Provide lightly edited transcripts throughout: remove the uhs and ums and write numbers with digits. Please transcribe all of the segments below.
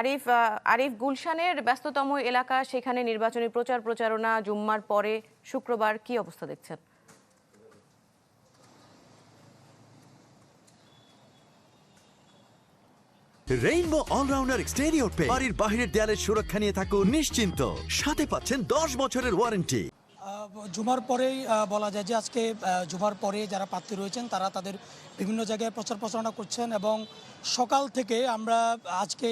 আরিফ আরিফ গুলশানের ব্যস্ততম এলাকা, সেখানে নির্বাচনী প্রচার প্রচারণা জুম্মার পরে শুক্রবার কি অবস্থা দেখছেন? রেইনবো অলরাউন্ডার এক্সটেরিয়র পে বাড়ির বাহিরের দেয়ালের সুরক্ষা নিয়ে থাকুন নিশ্চিন্ত, সাথে পাচ্ছেন 10 বছরের ওয়ারেন্টি। জুমার পরেই বলা যায় যে আজকে জুমার পরে যারা প্রার্থী রয়েছেন তারা তাদের বিভিন্ন জায়গায় প্রচার প্রচারণা করছেন এবং সকাল থেকে আমরা আজকে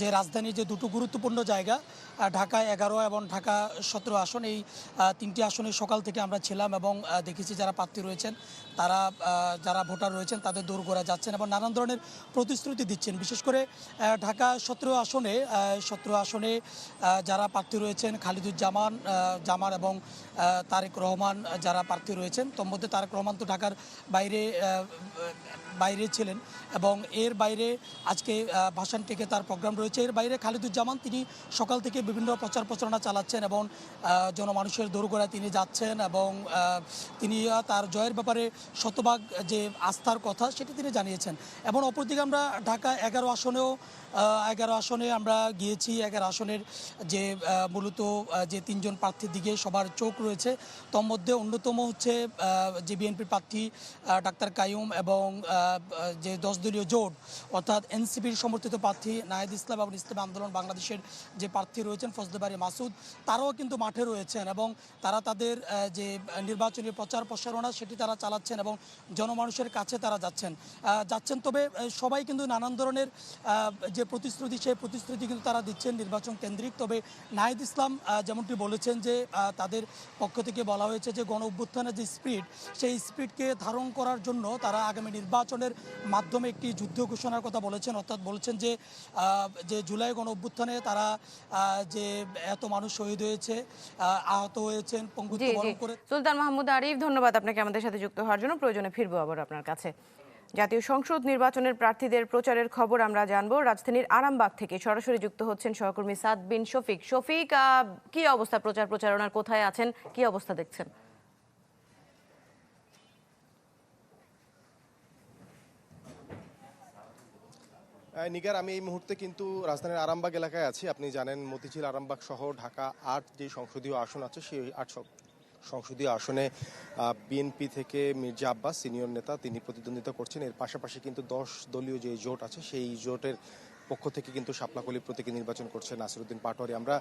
যে রাজধানীর যে দুটো গুরুত্বপূর্ণ জায়গা ঢাকা 11 এবং ঢাকা 17 আসন, এই তিনটি আসনে সকাল থেকে আমরা ছিলাম এবং দেখেছি যারা প্রার্থী রয়েছেন তারা যারা ভোটার রয়েছেন তাদের দৌড়গোড়া যাচ্ছেন এবং নানান ধরনের প্রতিশ্রুতি দিচ্ছেন। বিশেষ করে ঢাকা 17 আসনে যারা প্রার্থী রয়েছেন খালিদুজ্জামান জামান এবং তারেক রহমান যারা প্রার্থী রয়েছেন, তোর মধ্যে তারেক রহমান তো ঢাকার বাইরে ছিলেন এবং এর বাইরে আজকে ভাসান টেকে তার প্রোগ্রাম রয়েছে। এর বাইরে খালিদুজ্জামান তিনি সকাল থেকে বিভিন্ন প্রচার প্রচারণা চালাচ্ছেন এবং জনমানুষের দোরগোড়ায় তিনি যাচ্ছেন এবং তিনি তার জয়ের ব্যাপারে শতভাগ যে আস্থার কথা সেটি তিনি জানিয়েছেন। এবং অপরদিকে আমরা ঢাকা 11 আসনে আমরা গিয়েছি। 11 আসনের যে মূলত যে তিনজন প্রার্থীর দিকে সবার চোখ রয়েছে, তোর মধ্যে অন্যতম হচ্ছে যে বিএনপির প্রার্থী ডাক্তার কাইয়ুম এবং যে 10 দলীয় জোট অর্থাৎ এনসিপির সমর্থিত প্রার্থী নাহিদ ইসলাম এবং ইসলামী আন্দোলন বাংলাদেশের যে প্রার্থী রয়েছেন ফজলে বারী মাসুদ, তারাও কিন্তু মাঠে রয়েছেন এবং তারা তাদের যে নির্বাচনী প্রচার প্রসারণা সেটি তারা চালাচ্ছেন এবং জনমানুষের কাছে তারা যাচ্ছেন। তবে সবাই কিন্তু নানান ধরনের যে প্রতিশ্রুতি সেই প্রতিশ্রুতি কিন্তু তারা দিচ্ছেন নির্বাচন কেন্দ্রিক। তবে নাহিদ ইসলাম যেমনটি বলেছেন যে তাদের পক্ষ থেকে বলা হয়েছে যে গণ অভ্যুত্থানের যে স্পিড, সেই স্পিডকে ধারণ করার জন্য তারা আগামী নির্বাচনের মাধ্যমে একটি যুদ্ধ ঘোষণার কথা বলেছেন। অর্থাৎ বলেছেন যে জুলাই গণ অভ্যুত্থানে তারা যে এত মানুষ শহীদ হয়েছে, আহত হয়েছেন, পঙ্গুত্ব বরণ করে। সুলতান মাহমুদ আরিফ, ধন্যবাদ আপনাকে আমাদের সাথে যুক্ত হওয়ার জন্য। প্রয়োজনে ফিরবো আবার আপনার কাছে। জাতীয় সংসদ নির্বাচনের প্রার্থীদের প্রচারের খবর আমরা জানবো। রাজধানীর আরামবাগ থেকে সরাসরি যুক্ত হচ্ছেন সহকর্মী সাদ বিন শফিক। শফিক, কি অবস্থা প্রচার প্রচারণার, কোথায় আছেন, কি অবস্থা দেখছেন? নিগার, আমি এই মুহূর্তে কিন্তু রাজধানীর আরামবাগ এলাকায় আছি। আপনি জানেন মতিঝিল, আরামবাগ সহ ঢাকা 8 যে সংসদীয় আসন আছে, সেই 8 সংসদীয় আসনে বিএনপি থেকে মির্জা আব্বাস সিনিয়র নেতা তিনি প্রতিদ্বন্দ্বিতা করছেন। এর পাশাপাশি কিন্তু 10 দলীয় যে জোট আছে সেই জোটের পক্ষ থেকে কিন্তু শাপলাকলি প্রতীকে নির্বাচন করছে নাসিরউদ্দিন পাটোয়ারি। আমরা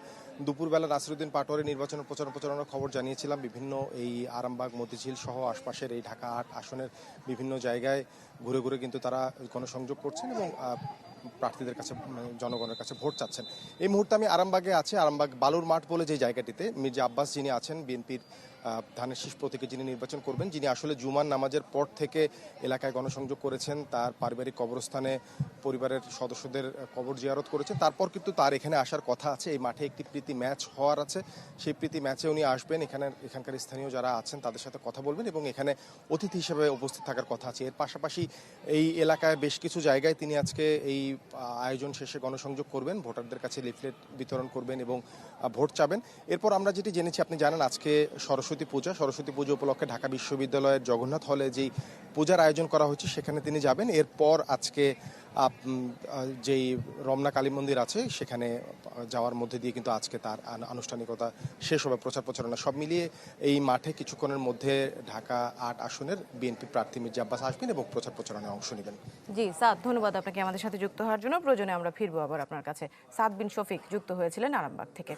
দুপুরবেলা নাসিরউদ্দিন পাটোয়ারি নির্বাচনের প্রচারণার খবর জানিয়েছিলাম। বিভিন্ন এই আরামবাগ, মতিঝিল সহ আশপাশের এই ঢাকা 8 আসনের বিভিন্ন জায়গায় ঘুরে ঘুরে কিন্তু তারা গণসংযোগ করছেন এবং প্রার্থীদের কাছে, জনগণের কাছে ভোট চাচ্ছেন। এই মুহূর্তে আমি আরামবাগে আছি। আরামবাগ বালুর মাঠ বলে যে জায়গাটিতে মির্জা আব্বাস যিনি আছেন, বিএনপির ধানের শীষ প্রতীকে যিনি নির্বাচন করবেন, যিনি আসলে জুমার নামাজের পর থেকে এলাকায় গণসংযোগ করেছেন, তার পারিবারিক কবরস্থানে পরিবারের সদস্যদের কবর জিয়ারত করেছেন। তারপর কিন্তু তার এখানে আসার কথা আছে। এই মাঠে একটি প্রীতি ম্যাচ হওয়ার আছে, সেই প্রীতি ম্যাচে উনি আসবেন, এখানকার স্থানীয় যারা আছেন তাদের সাথে কথা বলবেন এবং এখানে অতিথি হিসেবে উপস্থিত থাকার কথা আছে। এর পাশাপাশি এই এলাকায় বেশ কিছু জায়গায় তিনি আজকে এই আয়োজন শেষে গণসংযোগ করবেন, ভোটারদের কাছে লিফলেট বিতরণ করবেন এবং ভোট চাবেন। এরপর আমরা যেটি জেনেছি, আপনি জানেন আজকে সরস্বতী পুজো উপলক্ষে ঢাকা বিশ্ববিদ্যালয়ের জগন্নাথ হলে যেই পূজার আয়োজন করা হয়েছে সেখানে তিনি যাবেন। এরপর আজকে যেই রমনা কালী মন্দির আছে সেখানে যাওয়ার মধ্যে দিয়ে কিন্তু আজকে তার আনুষ্ঠানিকতা শেষ হবে, প্রচার প্রচারণা সব মিলিয়ে এই মাঠে কিছুক্ষণের মধ্যে ঢাকা 8 আসনের বিএনপি প্রার্থী মির্জা আব্বাস আসবেন এবং প্রচার প্রচারণায় অংশ নেবেন। জি সাদ, ধন্যবাদ আপনাকে আমাদের সাথে যুক্ত হওয়ার জন্য। প্রয়োজনে আমরা ফিরবো আবার আপনার কাছে। সাদ বিন শফিক যুক্ত হয়েছিলেন আরামবাগ থেকে।